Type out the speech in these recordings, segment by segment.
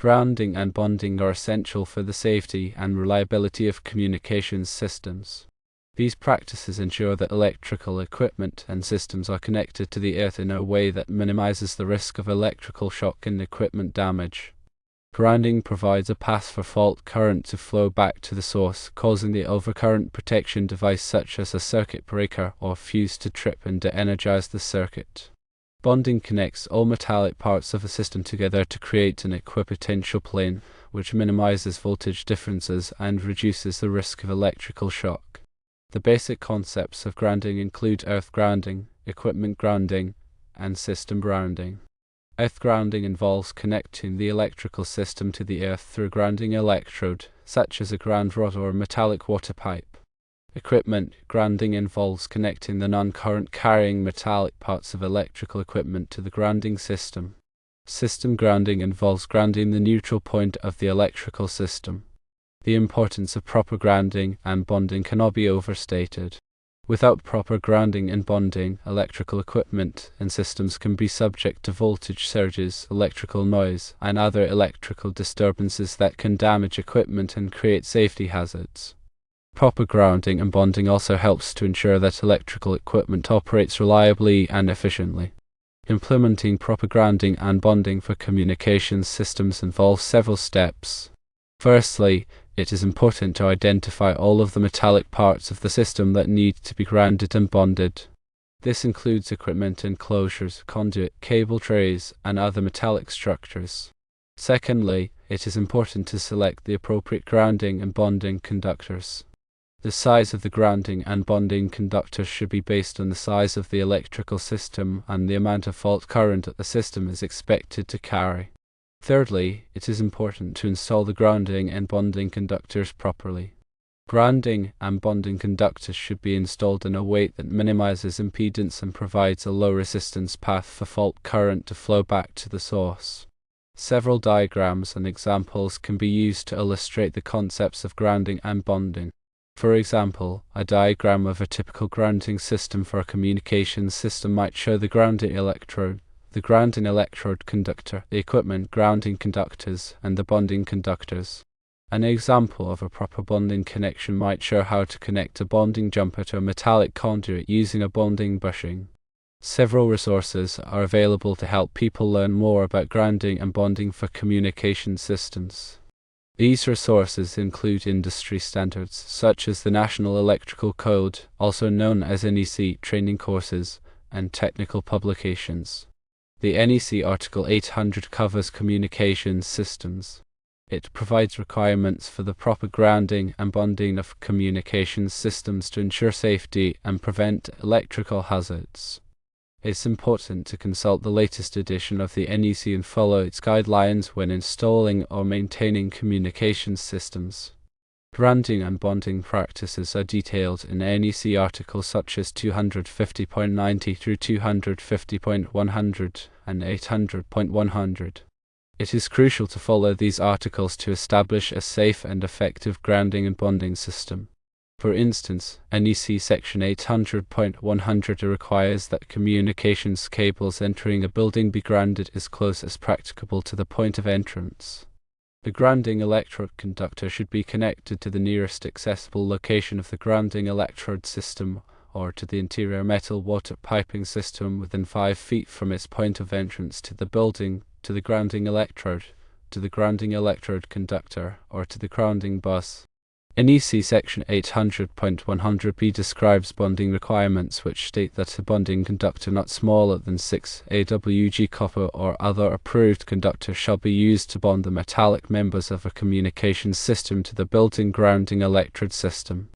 Grounding and bonding are essential for the safety and reliability of communications systems. These practices ensure that electrical equipment and systems are connected to the earth in a way that minimizes the risk of electrical shock and equipment damage. Grounding provides a path for fault current to flow back to the source, causing the overcurrent protection device such as a circuit breaker or fuse to trip and de-energize the circuit. Bonding connects all metallic parts of a system together to create an equipotential plane, which minimizes voltage differences and reduces the risk of electrical shock. The basic concepts of grounding include earth grounding, equipment grounding, and system grounding. Earth grounding involves connecting the electrical system to the earth through a grounding electrode, such as a ground rod or a metallic water pipe. Equipment grounding involves connecting the non-current carrying metallic parts of electrical equipment to the grounding system. System grounding involves grounding the neutral point of the electrical system. The importance of proper grounding and bonding cannot be overstated. Without proper grounding and bonding, electrical equipment and systems can be subject to voltage surges, electrical noise, and other electrical disturbances that can damage equipment and create safety hazards. Proper grounding and bonding also helps to ensure that electrical equipment operates reliably and efficiently. Implementing proper grounding and bonding for communications systems involves several steps. Firstly, it is important to identify all of the metallic parts of the system that need to be grounded and bonded. This includes equipment enclosures, conduit, cable trays, and other metallic structures. Secondly, it is important to select the appropriate grounding and bonding conductors. The size of the grounding and bonding conductors should be based on the size of the electrical system and the amount of fault current that the system is expected to carry. Thirdly, it is important to install the grounding and bonding conductors properly. Grounding and bonding conductors should be installed in a way that minimizes impedance and provides a low resistance path for fault current to flow back to the source. Several diagrams and examples can be used to illustrate the concepts of grounding and bonding. For example, a diagram of a typical grounding system for a communications system might show the grounding electrode, the grounding electrode conductor, the equipment grounding conductors, and the bonding conductors. An example of a proper bonding connection might show how to connect a bonding jumper to a metallic conduit using a bonding bushing. Several resources are available to help people learn more about grounding and bonding for communication systems. These resources include industry standards such as the National Electrical Code, also known as NEC, training courses, and technical publications. The NEC Article 800 covers communications systems. It provides requirements for the proper grounding and bonding of communications systems to ensure safety and prevent electrical hazards. It's important to consult the latest edition of the NEC and follow its guidelines when installing or maintaining communications systems. Grounding and bonding practices are detailed in NEC articles such as 250.90 through 250.100 and 800.100. It is crucial to follow these articles to establish a safe and effective grounding and bonding system. For instance, NEC Section 800.100 requires that communications cables entering a building be grounded as close as practicable to the point of entrance. The grounding electrode conductor should be connected to the nearest accessible location of the grounding electrode system or to the interior metal water piping system within 5 feet from its point of entrance to the building, to the grounding electrode, to the grounding electrode conductor, or to the grounding bus. NEC Section 800.100b describes bonding requirements which state that a bonding conductor not smaller than 6 AWG copper or other approved conductor shall be used to bond the metallic members of a communications system to the built-in grounding electrode system.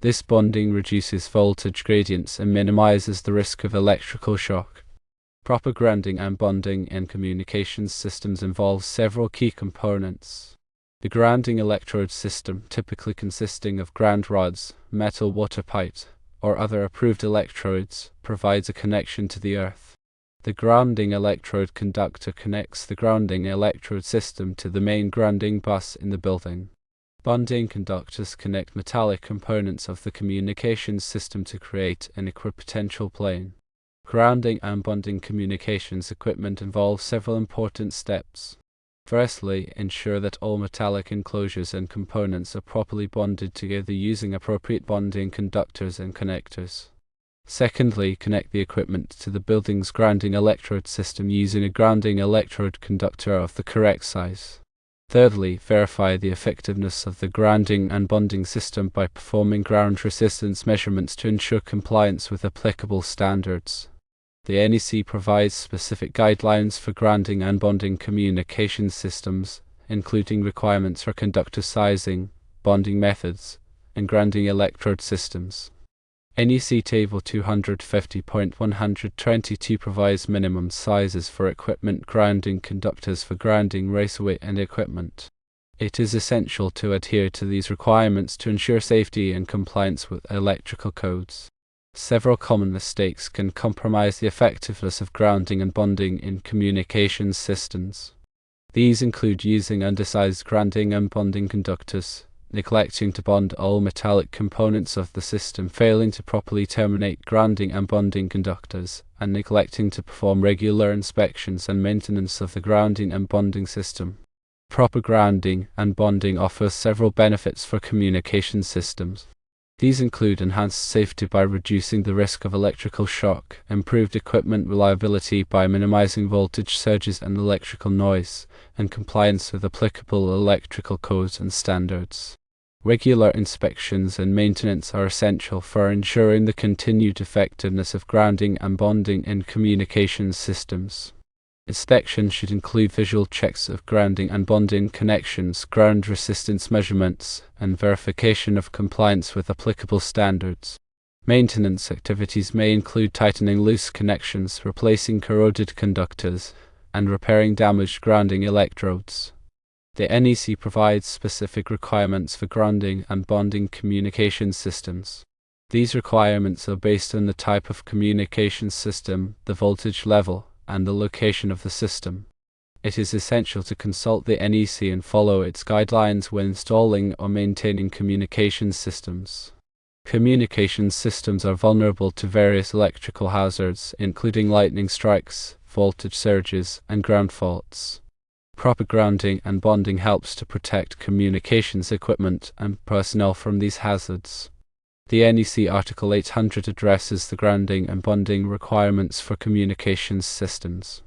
This bonding reduces voltage gradients and minimizes the risk of electrical shock. Proper grounding and bonding in communications systems involves several key components. The grounding electrode system, typically consisting of ground rods, metal water pipes, or other approved electrodes, provides a connection to the earth. The grounding electrode conductor connects the grounding electrode system to the main grounding bus in the building. Bonding conductors connect metallic components of the communications system to create an equipotential plane. Grounding and bonding communications equipment involves several important steps. Firstly, ensure that all metallic enclosures and components are properly bonded together using appropriate bonding conductors and connectors. Secondly, connect the equipment to the building's grounding electrode system using a grounding electrode conductor of the correct size. Thirdly, verify the effectiveness of the grounding and bonding system by performing ground resistance measurements to ensure compliance with applicable standards. The NEC provides specific guidelines for grounding and bonding communication systems, including requirements for conductor sizing, bonding methods, and grounding electrode systems. NEC Table 250.122 provides minimum sizes for equipment grounding conductors for grounding raceway and equipment. It is essential to adhere to these requirements to ensure safety and compliance with electrical codes. Several common mistakes can compromise the effectiveness of grounding and bonding in communications systems. These include using undersized grounding and bonding conductors, neglecting to bond all metallic components of the system, failing to properly terminate grounding and bonding conductors, and neglecting to perform regular inspections and maintenance of the grounding and bonding system. Proper grounding and bonding offers several benefits for communication systems. These include enhanced safety by reducing the risk of electrical shock, improved equipment reliability by minimizing voltage surges and electrical noise, and compliance with applicable electrical codes and standards. Regular inspections and maintenance are essential for ensuring the continued effectiveness of grounding and bonding in communications systems. Inspection should include visual checks of grounding and bonding connections, ground resistance measurements, and verification of compliance with applicable standards. Maintenance activities may include tightening loose connections, replacing corroded conductors, and repairing damaged grounding electrodes. The NEC provides specific requirements for grounding and bonding communication systems. These requirements are based on the type of communication system, the voltage level, and the location of the system. It is essential to consult the NEC and follow its guidelines when installing or maintaining communication systems. Communication systems are vulnerable to various electrical hazards, including lightning strikes, voltage surges, and ground faults. Proper grounding and bonding helps to protect communications equipment and personnel from these hazards. The NEC Article 800 addresses the grounding and bonding requirements for communications systems.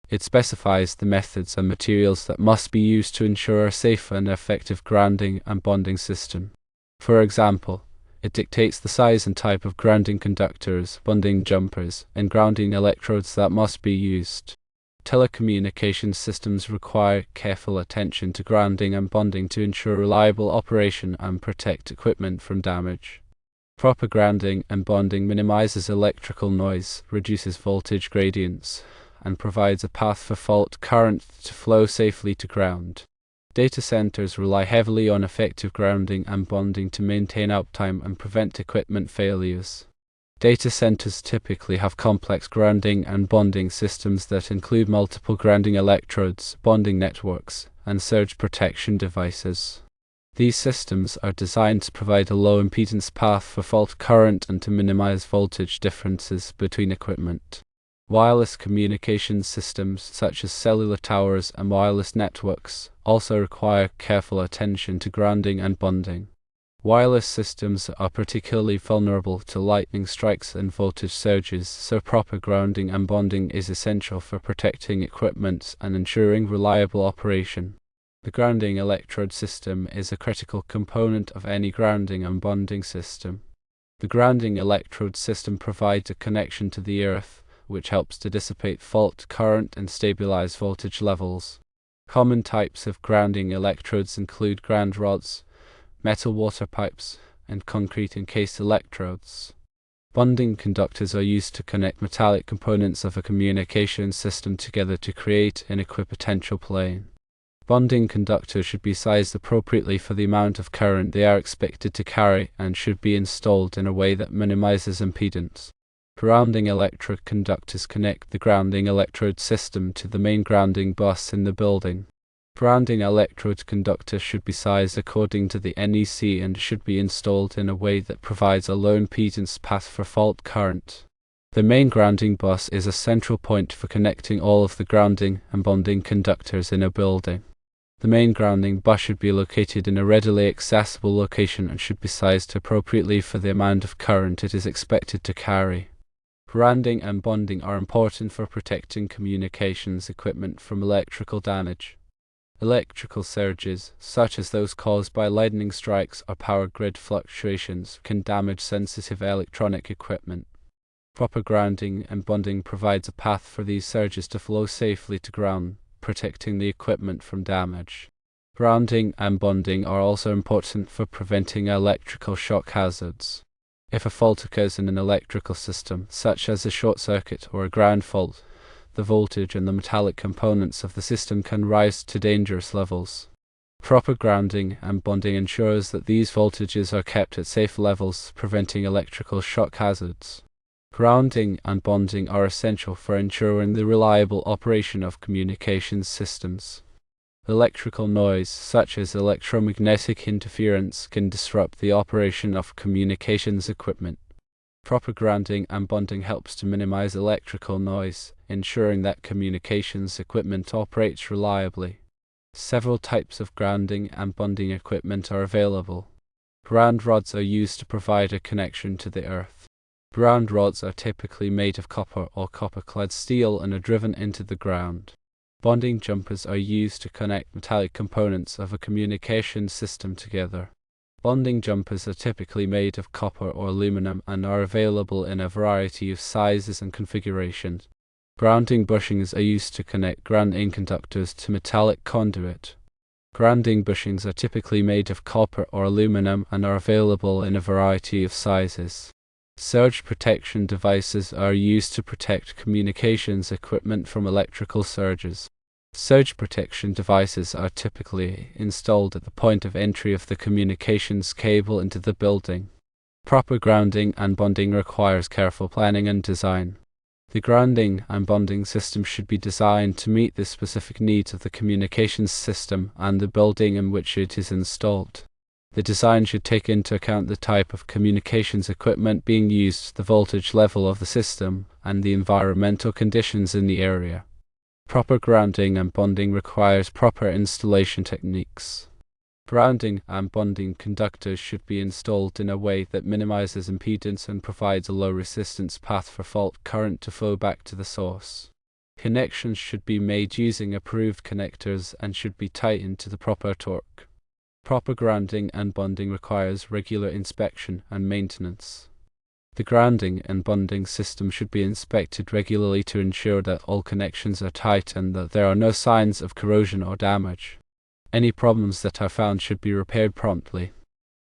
It specifies the methods and materials that must be used to ensure a safe and effective grounding and bonding system. For example, it dictates the size and type of grounding conductors, bonding jumpers, and grounding electrodes that must be used. Telecommunications systems require careful attention to grounding and bonding to ensure reliable operation and protect equipment from damage. Proper grounding and bonding minimizes electrical noise, reduces voltage gradients, and provides a path for fault current to flow safely to ground. Data centers rely heavily on effective grounding and bonding to maintain uptime and prevent equipment failures. Data centers typically have complex grounding and bonding systems that include multiple grounding electrodes, bonding networks, and surge protection devices. These systems are designed to provide a low impedance path for fault current and to minimize voltage differences between equipment. Wireless communication systems, such as cellular towers and wireless networks, also require careful attention to grounding and bonding. Wireless systems are particularly vulnerable to lightning strikes and voltage surges, so proper grounding and bonding is essential for protecting equipment and ensuring reliable operation. The grounding electrode system is a critical component of any grounding and bonding system. The grounding electrode system provides a connection to the earth, which helps to dissipate fault current and stabilize voltage levels. Common types of grounding electrodes include ground rods, metal water pipes, and concrete encased electrodes. Bonding conductors are used to connect metallic components of a communication system together to create an equipotential plane. Bonding conductors should be sized appropriately for the amount of current they are expected to carry and should be installed in a way that minimizes impedance. Grounding electrode conductors connect the grounding electrode system to the main grounding bus in the building. Grounding electrode conductors should be sized according to the NEC and should be installed in a way that provides a low impedance path for fault current. The main grounding bus is a central point for connecting all of the grounding and bonding conductors in a building. The main grounding bus should be located in a readily accessible location and should be sized appropriately for the amount of current it is expected to carry. Grounding and bonding are important for protecting communications equipment from electrical damage. Electrical surges, such as those caused by lightning strikes or power grid fluctuations, can damage sensitive electronic equipment. Proper grounding and bonding provides a path for these surges to flow safely to ground, protecting the equipment from damage. Grounding and bonding are also important for preventing electrical shock hazards. If a fault occurs in an electrical system, such as a short circuit or a ground fault, the voltage and the metallic components of the system can rise to dangerous levels. Proper grounding and bonding ensures that these voltages are kept at safe levels, preventing electrical shock hazards. Grounding and bonding are essential for ensuring the reliable operation of communications systems. Electrical noise, such as electromagnetic interference, can disrupt the operation of communications equipment. Proper grounding and bonding helps to minimize electrical noise, ensuring that communications equipment operates reliably. Several types of grounding and bonding equipment are available. Ground rods are used to provide a connection to the earth. Ground rods are typically made of copper or copper-clad steel and are driven into the ground. Bonding jumpers are used to connect metallic components of a communications system together. Bonding jumpers are typically made of copper or aluminum and are available in a variety of sizes and configurations. Grounding bushings are used to connect grounding conductors to metallic conduit. Grounding bushings are typically made of copper or aluminum and are available in a variety of sizes. Surge protection devices are used to protect communications equipment from electrical surges. Surge protection devices are typically installed at the point of entry of the communications cable into the building. Proper grounding and bonding requires careful planning and design. The grounding and bonding system should be designed to meet the specific needs of the communications system and the building in which it is installed. The design should take into account the type of communications equipment being used, the voltage level of the system, and the environmental conditions in the area. Proper grounding and bonding requires proper installation techniques. Grounding and bonding conductors should be installed in a way that minimizes impedance and provides a low resistance path for fault current to flow back to the source. Connections should be made using approved connectors and should be tightened to the proper torque. Proper grounding and bonding requires regular inspection and maintenance. The grounding and bonding system should be inspected regularly to ensure that all connections are tight and that there are no signs of corrosion or damage. Any problems that are found should be repaired promptly.